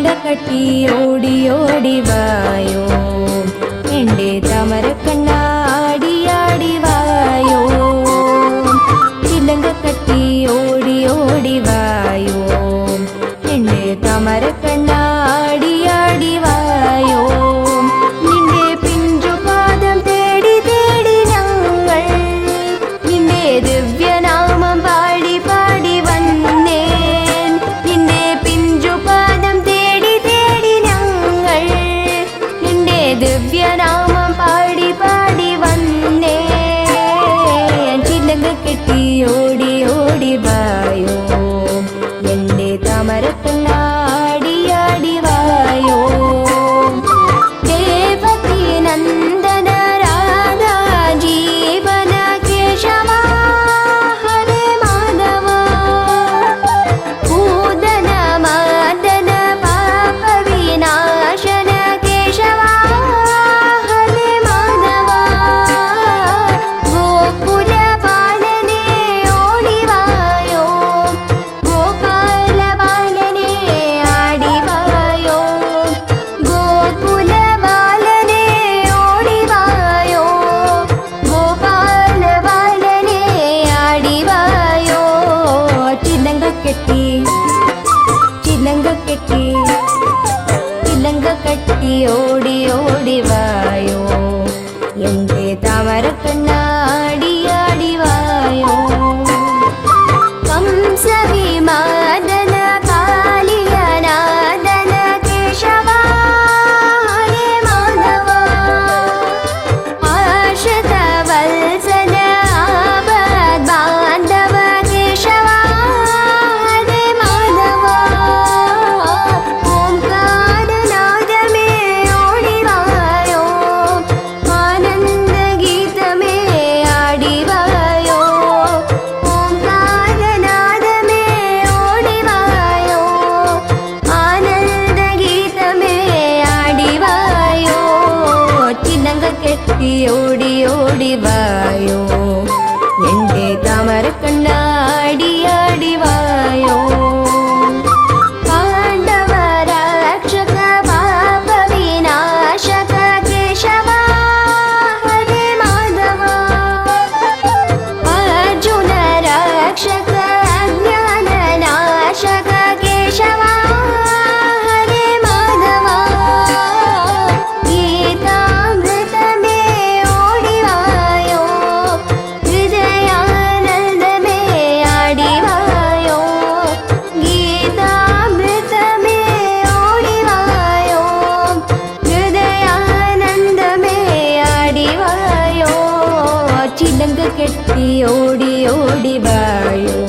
ചിലങ്ക കെട്ടി ഓടി ഓടി വായോ എൻ്റെ താമരക്കണ്ണാടിയാടി വായോ ചിലങ്ക കെട്ടി ഓടി ഓടി വായോ എൻ്റെ താമരക്കണ്ണാടിയാടി വായോ നിന്റെ പിഞ്ചുപാദം തേടി തേടി ഞങ്ങൾ നിന്റെ ദിവ്യനാമം പാടി പാടി വന്നേൻ നിന്റെ പിഞ്ചുപാദം തേടി തേടി ഞങ്ങൾ നിന്റെ ദിവ്യനാമം പാടി പാടി വന്നേൻ ചിലങ്ക കെട്ടി ഓടി ഓടി വായോ എൻ്റെ താമരക്കണ്ണാടിയാടി വായോ ദേവകി നന്ദന രാധാ ജീവന കേശവ ഹരേ മാധവ പൂതന മാദന പാപ വിനാശന കേശവ ഹരേ മാധവ ഗോകുല ബാലനെ ഓടി വായോ ഗോപാല ബാലനെ ആടി വായോ ഗോകുല ബാലനെ ഓടി വായോ ഗോപാല ബാലനെ ആടി വായോ ചിലങ്ക കെട്ടി ചിലങ്ക കെട്ടി ചിലങ്ക കെട്ടി ഓടി ഓടി വായോ എൻ്റെ താമരക്കണ്ണാടിയാടി വായോ कंसविमादन कालियनादन केशव हरे माधव आश्रितवत्सल आपद्बान्धव केशव हरे माधव ओंकारनाद में ओडी वायो आनंद गीत में आडी वायो ओंकारनाद में ओडी वायो आनंद गीत में आडी वायो चिलंग कെട്ടി ഓടി ഓടി വായോ എൻ്റെ താമരക്കണ്ണാടിയാടി വായോ പാണ്ഡവ രക്ഷക പാപ വിനാശക കേശവ ഹരേ മാധവ अर्जुन रक्षक अज्ञान नाशक केशव हरे माधव गीतामृत में ओडी वायो हृदयानंद में आडी वायो गीतामृत में ओडी वायो हृदयानंद में आडी वायो ചിലങ്ക കെട്ടി ഓടി ഓടി വായോ